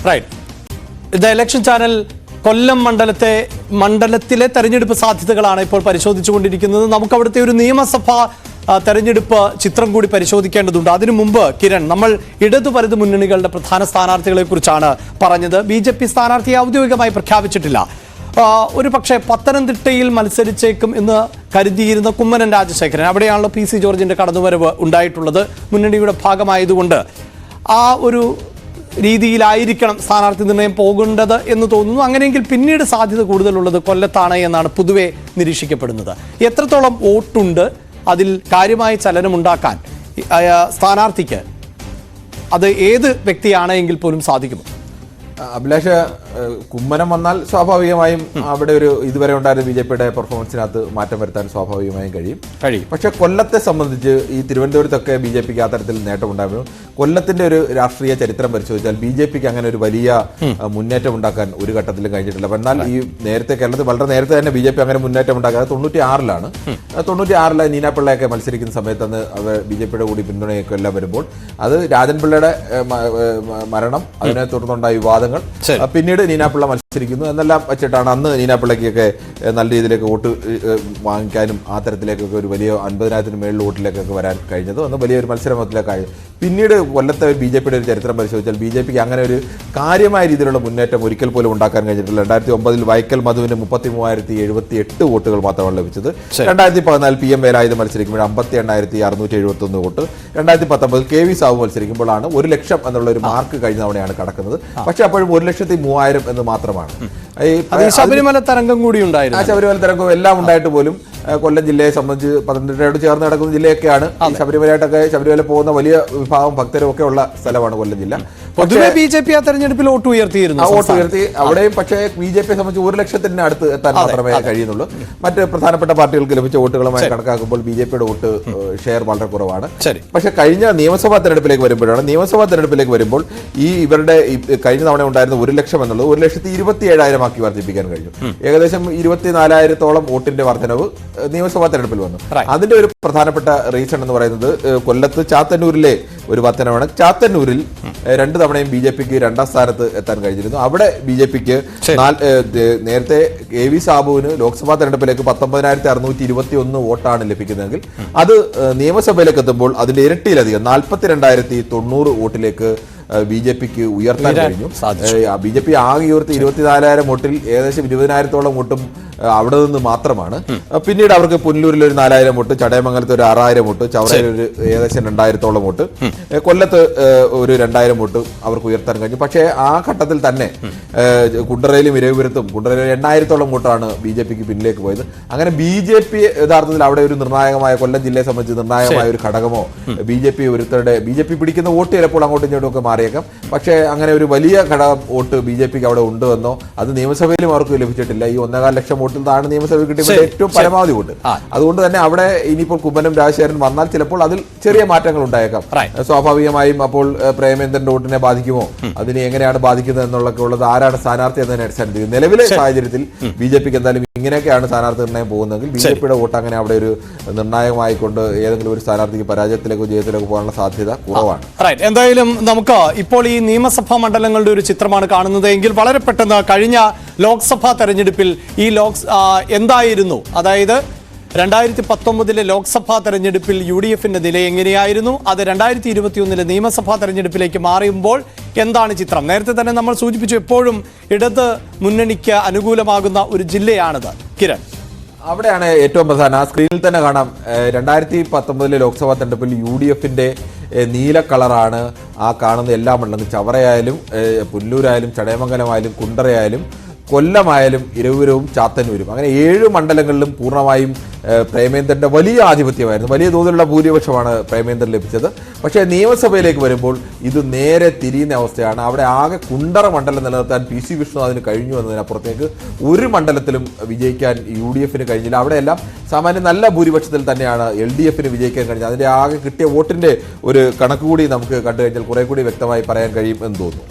Right. ഇത് election channel കൊല്ലം മണ്ഡലത്തിലെ തെരഞ്ഞെടുപ്പ് സാധ്യതകളാണ് ഇപ്പോൾ പരിശോധിച്ചുകൊണ്ടിരിക്കുന്നത്. നമുക്ക് അവിടുത്തെ ഒരു നിയമസഭാ തെരഞ്ഞെടുപ്പ് ചിത്രം കൂടി പരിശോധിക്കേണ്ടതുണ്ട്. അതിനു മുമ്പ് കിരൺ, നമ്മൾ ഇടതു വലതു മുന്നണികളുടെ പ്രധാന സ്ഥാനാർത്ഥികളെ കുറിച്ചാണ് പറഞ്ഞത്. BJP സ്ഥാനാർത്ഥിയെ ഔദ്യോഗികമായി പ്രഖ്യാപിച്ചിട്ടില്ല. ഒരു പക്ഷേ പത്തനംതിട്ടയിൽ മത്സരിച്ചേക്കും എന്ന് കരുതിയിരുന്ന കുമ്മനം രാജശേഖരൻ, അവിടെയാണല്ലോ PC ജോർജിന്റെ കടന്നുവരവ് ഉണ്ടായിട്ടുള്ളത്. മുന്നണിയുടെ ഭാഗമായതുകൊണ്ട് ആ ഒരു രീതിയിലായിരിക്കണം സ്ഥാനാർത്ഥി നിർണയം പോകേണ്ടത് എന്ന് തോന്നുന്നു. അങ്ങനെയെങ്കിൽ പിന്നീട് സാധ്യത കൂടുതലുള്ളത് കൊല്ലത്താണ് എന്നാണ് പൊതുവെ നിരീക്ഷിക്കപ്പെടുന്നത്. എത്രത്തോളം വോട്ടുണ്ട്, അതിൽ കാര്യമായ ചലനമുണ്ടാക്കാൻ സ്ഥാനാർത്ഥിക്ക് അത് ഏത് വ്യക്തിയാണ് എങ്കിൽ പോലും സാധിക്കുമോ? അഭിലാഷ്, കുമ്മനം വന്നാൽ സ്വാഭാവികമായും അവിടെ ഒരു ഇതുവരെ ഉണ്ടായിരുന്ന BJPയുടെ പെർഫോമൻസിനകത്ത് മാറ്റം വരുത്താൻ സ്വാഭാവികമായും കഴിയും. പക്ഷെ കൊല്ലത്തെ സംബന്ധിച്ച് ഈ തിരുവനന്തപുരത്തൊക്കെ BJPക്ക് അത്തരത്തിൽ നേട്ടമുണ്ടായിരുന്നു. കൊല്ലത്തിന്റെ ഒരു രാഷ്ട്രീയ ചരിത്രം പരിശോധിച്ചാൽ BJPക്ക് അങ്ങനെ ഒരു വലിയ മുന്നേറ്റം ഉണ്ടാക്കാൻ ഒരു ഘട്ടത്തിലും കഴിഞ്ഞിട്ടില്ല. എന്നാൽ ഈ നേരത്തെ കേരളത്തിൽ വളരെ നേരത്തെ തന്നെ BJP അങ്ങനെ മുന്നേറ്റം ഉണ്ടാക്കാതെ 96-ലാണ് 96 നീനാപിള്ളയൊക്കെ മത്സരിക്കുന്ന സമയത്ത് അന്ന് അവർ BJPയുടെ കൂടി പിന്തുണയൊക്കെ എല്ലാം വരുമ്പോൾ അത് രാജൻ പിള്ളയുടെ മരണം, അതിനെ തുടർന്നുണ്ടായ വിവാദങ്ങൾ, പിന്നീട് നീനാപിള്ള മത്സരിക്കുന്നു എന്നെല്ലാം വെച്ചിട്ടാണ് അന്ന് നീനാപിള്ളയ്ക്കൊക്കെ നല്ല രീതിയിലേക്ക് വോട്ട് വാങ്ങിക്കാനും ആ തരത്തിലേക്കൊക്കെ ഒരു വലിയ 50,000-ന് മേളിൽ വോട്ടിലേക്കൊക്കെ വരാൻ കഴിഞ്ഞത്. അന്ന് വലിയൊരു മത്സരത്തിലേക്കായി. പിന്നീട് കൊല്ലത്തെ BJPയുടെ ഒരു ചരിത്രം പരിശോധിച്ചാൽ BJPക്ക് അങ്ങനെ ഒരു കാര്യമായ രീതിയിലുള്ള മുന്നേറ്റം ഒരിക്കൽ പോലും ഉണ്ടാക്കാൻ കഴിഞ്ഞിട്ടില്ല. 2009 വൈക്കൽ മധുവിന് 33,078 വോട്ടുകൾ മാത്രമാണ് ലഭിച്ചത്. 2014 PM വേലായുധ മത്സരിക്കുമ്പോൾ 58,671 വോട്ട്. 2019 KV സാബു മത്സരിക്കുമ്പോഴാണ് 1 ലക്ഷം എന്നുള്ള ഒരു മാർക്ക് കഴിഞ്ഞ തവണയാണ് കടക്കുന്നത്. പക്ഷെ അപ്പോഴും 1,03,000 എന്ന് മാത്രമാണ്. ശബരിമല തരംഗം കൂടി ഉണ്ടായിരുന്നു. ശബരിമല തരംഗം എല്ലാം ഉണ്ടായിട്ട് പോലും കൊല്ലം ജില്ലയെ സംബന്ധിച്ച് പത്തനംതിട്ടയോട് ചേർന്ന് നടക്കുന്ന ജില്ലയൊക്കെയാണ്. ശബരിമല പോകുന്ന വലിയ വിഭാഗം ഭക്തരും ഒക്കെ ഉള്ള സ്ഥലമാണ് കൊല്ലം ജില്ല. പൊതുവെ BJP ആ തെരഞ്ഞെടുപ്പിൽ വോട്ട് ഉയർത്തി. അവിടെയും പക്ഷേ BJPയെ സംബന്ധിച്ച് 1 ലക്ഷത്തിന് അടുത്ത് എത്താൻ മാത്രമേ കഴിയുന്നുള്ളൂ. മറ്റ് പ്രധാനപ്പെട്ട പാർട്ടികൾക്ക് ലഭിച്ച വോട്ടുകളുമായി കണക്കാക്കുമ്പോൾ BJPയുടെ വോട്ട് ഷെയർ വളരെ കുറവാണ്. പക്ഷെ കഴിഞ്ഞ നിയമസഭാ തെരഞ്ഞെടുപ്പിലേക്ക് വരുമ്പോൾ ഈ ഇവരുടെ കഴിഞ്ഞ തവണ ഉണ്ടായിരുന്ന 1 ലക്ഷം എന്നുള്ളത് 1,27,000 ആക്കി വർദ്ധിപ്പിക്കാൻ കഴിഞ്ഞു. ഏകദേശം 24,000-ഓളം വോട്ടിന്റെ വർധനവ് നിയമസഭാ തെരഞ്ഞെടുപ്പിൽ വന്നു. അതിന്റെ ഒരു പ്രധാനപ്പെട്ട റീസൺ എന്ന് പറയുന്നത് കൊല്ലത്ത് ചാത്തന്നൂരിലെ ഒരു വർധനവാണ്. ചാത്തന്നൂരിൽ 2 തവണയും BJPക്ക് 2ാം സ്ഥാനത്ത് എത്താൻ കഴിഞ്ഞിരുന്നു. അവിടെ BJPക്ക് നേരത്തെ KV സാബുവിന് ലോക്സഭാ തെരഞ്ഞെടുപ്പിലേക്ക് 19,621 വോട്ടാണ് ലഭിക്കുന്നതെങ്കിൽ അത് നിയമസഭയിലേക്ക് എത്തുമ്പോൾ അതിന്റെ ഇരട്ടിയിലധികം 42,090 വോട്ടിലേക്ക് BJPക്ക് ഉയർത്താൻ കഴിഞ്ഞു. BJP ആകെ ഉയർത്തി 24,000 വോട്ടിൽ ഏകദേശം 20,000-ഓളം വോട്ടും അവിടെ നിന്ന് മാത്രമാണ്. പിന്നീട് അവർക്ക് പുനലൂരിൽ ഒരു 4,000 വോട്ട്, ചടയമംഗലത്ത് ഒരു 6,000 വോട്ട്, ചവറയിൽ ഒരു ഏകദേശം 2,000-ഓളം വോട്ട്, കൊല്ലത്ത് ഒരു 2,000 വോട്ട് അവർക്ക് ഉയർത്താൻ കഴിഞ്ഞു. പക്ഷേ ആ ഘട്ടത്തിൽ തന്നെ കുണ്ടറയിലും ഇരവിപുരത്തും 8,000-ഓളം വോട്ടാണ് BJPക്ക് പിന്നിലേക്ക് പോയത്. അങ്ങനെ BJP യഥാർത്ഥത്തിൽ അവിടെ ഒരു നിർണായകമായ, കൊല്ലം ജില്ലയെ സംബന്ധിച്ച് നിർണായകമായ ഒരു ഘടകമോ BJP പിടിക്കുന്ന വോട്ട് ചിലപ്പോൾ അങ്ങോട്ടും ഇങ്ങോട്ടും ഒക്കെ മാറിയേക്കാം. പക്ഷേ അങ്ങനെ ഒരു വലിയ ഘടകം വോട്ട് BJPക്ക് അവിടെ ഉണ്ടെന്നോ അത് നിയമസഭയിലും അവർക്ക് ലഭിച്ചിട്ടില്ല. ഈ 1.25 ലക്ഷം വോട്ടിൽ താഴെ നിയമസഭയിൽ കിട്ടിയ ഏറ്റവും പരമാവധി വോട്ട്. അതുകൊണ്ട് തന്നെ അവിടെ ഇനിയിപ്പോൾ കുമ്മനം രാജശേഖരൻ വന്നാൽ ചിലപ്പോൾ അതിൽ ചെറിയ മാറ്റങ്ങൾ ഉണ്ടായേക്കാം. സ്വാഭാവികമായും അപ്പോൾ പ്രേമേന്ദ്രന്റെ വോട്ടിനെ ബാധിക്കുമോ, അതിനെ എങ്ങനെയാണ് ബാധിക്കുന്നത് എന്നുള്ളതൊക്കെ ഉള്ളത് ആരാണ് സ്ഥാനാർത്ഥി എന്നതിനെ അടിസ്ഥാനത്തിൽ നിലവിലെ സാഹചര്യത്തിൽ BJPക്ക് എന്തായാലും ഇങ്ങനെയൊക്കെയാണ് സ്ഥാനാർത്ഥി നിർണ്ണയം പോകുന്നതെങ്കിൽ BJPയുടെ വോട്ട് അങ്ങനെ അവിടെ ഒരു നിർണായകമായിക്കൊണ്ട് ഏതെങ്കിലും ഒരു സ്ഥാനാർത്ഥിക്ക് പരാജയത്തിലേക്കോ ജയത്തിലേക്കോ പോകാനുള്ള സാധ്യത കുറവാണ്. എന്തായാലും നമുക്ക് ഇപ്പോൾ ഈ നിയമസഭാ മണ്ഡലങ്ങളുടെ ഒരു ചിത്രമാണ് കാണുന്നത് എങ്കിൽ വളരെ പെട്ടെന്ന് കഴിഞ്ഞ ലോക്സഭാ തെരഞ്ഞെടുപ്പിൽ ഈ എന്തായിരുന്നു, അതായത് 2019 ലോക്സഭാ തെരഞ്ഞെടുപ്പിൽ UDFന്റെ നില എങ്ങനെയായിരുന്നു, അത് 2021 നിയമസഭാ തെരഞ്ഞെടുപ്പിലേക്ക് മാറുമ്പോൾ എന്താണ് ചിത്രം? നേരത്തെ തന്നെ നമ്മൾ സൂചിപ്പിച്ചു, എപ്പോഴും ഇടത് മുന്നണിക്ക് അനുകൂലമാകുന്ന ഒരു ജില്ലയാണിത്. കിരൺ, അവിടെയാണ് ഏറ്റവും പ്രധാനം. ആ സ്ക്രീനിൽ തന്നെ കാണാം, 2019 ലോക്സഭാ തെരഞ്ഞെടുപ്പിൽ UDFന്റെ നീല കളറാണ് ആ കാണുന്ന എല്ലാ മണ്ഡലങ്ങളും. ചവറയായാലും പുല്ലൂരായാലും ചടയമംഗലമായാലും കുണ്ടറയായാലും കൊല്ലമായാലും ഇരവിപുരവും ചാത്തന്നൂരും, അങ്ങനെ 7 മണ്ഡലങ്ങളിലും പൂർണ്ണമായും പ്രേമേന്ദ്രന്റെ വലിയ ആധിപത്യമായിരുന്നു. വലിയ തോതിലുള്ള ഭൂരിപക്ഷമാണ് പ്രേമേന്ദ്രൻ ലഭിച്ചത്. പക്ഷേ നിയമസഭയിലേക്ക് വരുമ്പോൾ ഇത് നേരെ തിരിയുന്ന അവസ്ഥയാണ്. അവിടെ ആകെ കുണ്ടറ മണ്ഡലം നിലനിർത്താൻ PC വിഷ്ണുനാഥിന് കഴിഞ്ഞു എന്നതിനപ്പുറത്തേക്ക് ഒരു മണ്ഡലത്തിലും വിജയിക്കാൻ UDFന് കഴിഞ്ഞില്ല. അവിടെയെല്ലാം സാമാന്യം നല്ല ഭൂരിപക്ഷത്തിൽ തന്നെയാണ് LDFന് വിജയിക്കാൻ കഴിഞ്ഞത്. അതിന്റെ ആകെ കിട്ടിയ വോട്ടിന്റെ ഒരു കണക്ക് കൂടി നമുക്ക് കണ്ടു കഴിഞ്ഞാൽ കുറെ കൂടി വ്യക്തമായി പറയാൻ കഴിയും എന്ന് തോന്നുന്നു.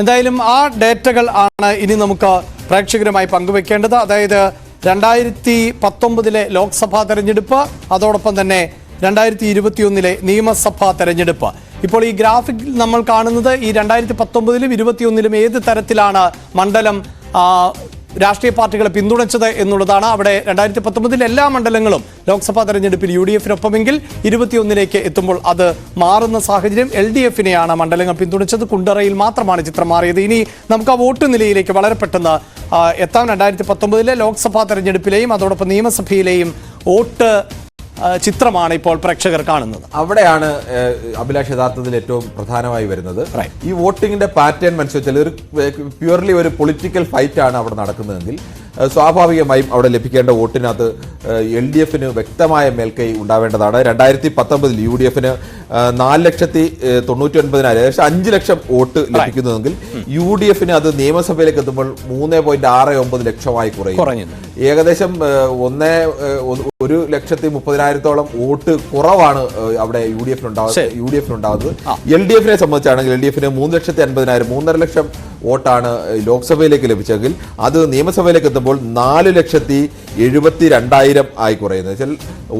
എന്തായാലും ആ ഡേറ്റകൾ ആണ് ഇനി നമുക്ക് പ്രേക്ഷകരുമായി പങ്കുവെക്കേണ്ടത്. അതായത് 2019 ലോക്സഭാ തെരഞ്ഞെടുപ്പ്, അതോടൊപ്പം തന്നെ 2021 നിയമസഭാ തെരഞ്ഞെടുപ്പ്. ഇപ്പോൾ ഈ ഗ്രാഫിക് നമ്മൾ കാണുന്നത് ഈ 2019-ലും 2021-ലും ഏത് തരത്തിലാണ് മണ്ഡലം രാഷ്ട്രീയ പാർട്ടികളെ പിന്തുണച്ചത് എന്നുള്ളതാണ്. അവിടെ 2019-ൽ എല്ലാ മണ്ഡലങ്ങളും ലോക്സഭാ തെരഞ്ഞെടുപ്പിൽ UDF-നൊപ്പമെങ്കിൽ 21-ലേക്ക് എത്തുമ്പോൾ അത് മാറുന്ന സാഹചര്യം. LDF-നെയാണ് മണ്ഡലങ്ങൾ പിന്തുണച്ചത്. കുണ്ടറയിൽ മാത്രമാണ് ചിത്രം മാറിയത്. ഇനി നമുക്ക് ആ വോട്ട് നിലയിലേക്ക് വളരെ പെട്ടെന്ന് എത്താം. 2019-ലെ ലോക്സഭാ തെരഞ്ഞെടുപ്പിലെയും അതോടൊപ്പം നിയമസഭയിലെയും വോട്ട് ചിത്രമാണ് ഇപ്പോൾ പ്രേക്ഷകർ കാണുന്നത്. അവിടെയാണ് അഭിലാഷ് യഥാർത്ഥത്തിൽ ഏറ്റവും പ്രധാനമായി വരുന്നത്. ഈ വോട്ടിങ്ങിന്റെ പാറ്റേൺ മനസ്സിലാച്ചാൽ ഒരു പ്യുവർലി ഒരു പൊളിറ്റിക്കൽ ഫൈറ്റ് ആണ് അവിടെ നടക്കുന്നതെങ്കിൽ സ്വാഭാവികമായും അവിടെ ലഭിക്കേണ്ട വോട്ടിനകത്ത് LDF-ന് വ്യക്തമായ മേൽക്കൈ ഉണ്ടാവേണ്ടതാണ്. 2019-ൽ UDF-ന് 4,99,000 ഏകദേശം 5 ലക്ഷം വോട്ട് ലഭിക്കുന്നതെങ്കിൽ UDF-ന് അത് നിയമസഭയിലേക്ക് എത്തുമ്പോൾ 3.69 ലക്ഷമായി കുറയും. ഏകദേശം 1,30,000-ഓളം വോട്ട് കുറവാണ് അവിടെ UDF-നുണ്ടാകുന്നത്. LDF-നെ സംബന്ധിച്ചാണെങ്കിൽ LDF-ന് 3,50,000 3.5 ലക്ഷം വോട്ടാണ് ലോക്സഭയിലേക്ക് ലഭിച്ചെങ്കിൽ അത് നിയമസഭയിലേക്ക് എത്തുമ്പോൾ 4,72,000 ആയി കുറയുന്നത്. വെച്ചാൽ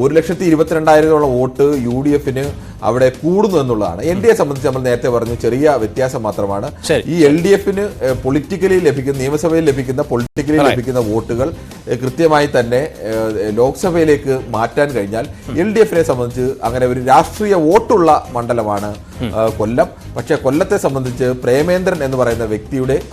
1,22,000-ഓളം വോട്ട് UDF-ന് അവിടെ കൂടുന്നു എന്നുള്ളതാണ്. NDA സംബന്ധിച്ച് നമ്മൾ നേരത്തെ പറഞ്ഞു ചെറിയ വ്യത്യാസം മാത്രമാണ്. ഈ LDF-ന് പൊളിറ്റിക്കലി ലഭിക്കുന്ന നിയമസഭയിൽ ലഭിക്കുന്ന വോട്ടുകൾ കൃത്യമായി തന്നെ ലോക്സഭയിലേക്ക് മാറ്റാൻ കഴിഞ്ഞാൽ LDF-നെ സംബന്ധിച്ച് അങ്ങനെ ഒരു രാഷ്ട്രീയ വോട്ടുള്ള മണ്ഡലമാണ് കൊല്ലം. പക്ഷേ കൊല്ലത്തെ സംബന്ധിച്ച് പ്രേമേന്ദ്രൻ എന്ന് പറയുന്ന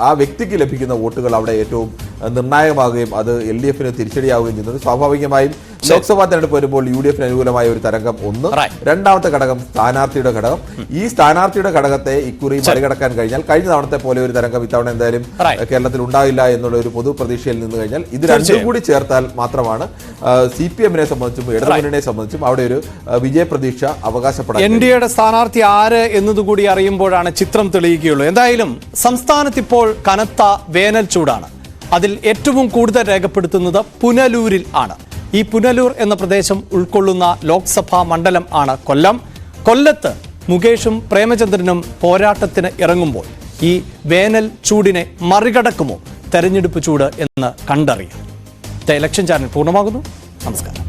ആ വ്യക്തിക്ക് ലഭിക്കുന്ന വോട്ടുകൾ അവിടെ ഏറ്റവും നിർണായകമാകുകയും അത് LDF-ന് തിരിച്ചടിയാവുകയും ചെയ്യുന്നത്. സ്വാഭാവികമായും ലോക്സഭാ തെരഞ്ഞെടുപ്പ് വരുമ്പോൾ UDF-ന് അനുകൂലമായ ഒരു തരംഗം ഒന്ന്. രണ്ടാമത്തെ ഘടകം സ്ഥാനാർത്ഥിയുടെ ഘടകം. ഈ സ്ഥാനാർത്ഥിയുടെ ഘടകത്തെ ഇക്കുറി മറികടക്കാൻ കഴിഞ്ഞാൽ കഴിഞ്ഞ തവണത്തെ പോലെ ഒരു തരംഗം ഇത്തവണ എന്തായാലും കേരളത്തിൽ ഉണ്ടാവില്ല എന്നുള്ള ഒരു പൊതു പ്രതീക്ഷയിൽ നിന്ന് കഴിഞ്ഞാൽ ഇത് രണ്ടും കൂടി ചേർത്താൽ മാത്രമാണ് CPM-നെ സംബന്ധിച്ചും ഇടതുമുന്നണിയെ സംബന്ധിച്ചും അവിടെ ഒരു വിജയപ്രതീക്ഷ അവകാശപ്പെടാൻ. NDA-യുടെ സ്ഥാനാർത്ഥി ആര് എന്നതുകൂടി അറിയുമ്പോഴാണ് ചിത്രം തെളിയുകയുള്ളൂ. എന്തായാലും സംസ്ഥാനത്ത് ഇപ്പോൾ കനത്ത വേനൽ ചൂടാണ്. അതിൽ ഏറ്റവും കൂടുതൽ രേഖപ്പെടുത്തുന്നത് പുനലൂരിൽ ആണ്. ഈ പുനലൂർ എന്ന പ്രദേശം ഉൾക്കൊള്ളുന്ന ലോക്സഭാ മണ്ഡലം ആണ് കൊല്ലം. കൊല്ലത്ത് മുകേഷും പ്രേമചന്ദ്രനും പോരാട്ടത്തിന് ഇറങ്ങുമ്പോൾ ഈ വേനൽ ചൂടിനെ മറികടക്കുമോ തെരഞ്ഞെടുപ്പ് ചൂട് എന്ന് കണ്ടറിയാം. ദ ഇലക്ഷൻ ചാനൽ പൂർണ്ണമാകുന്നു. നമസ്കാരം.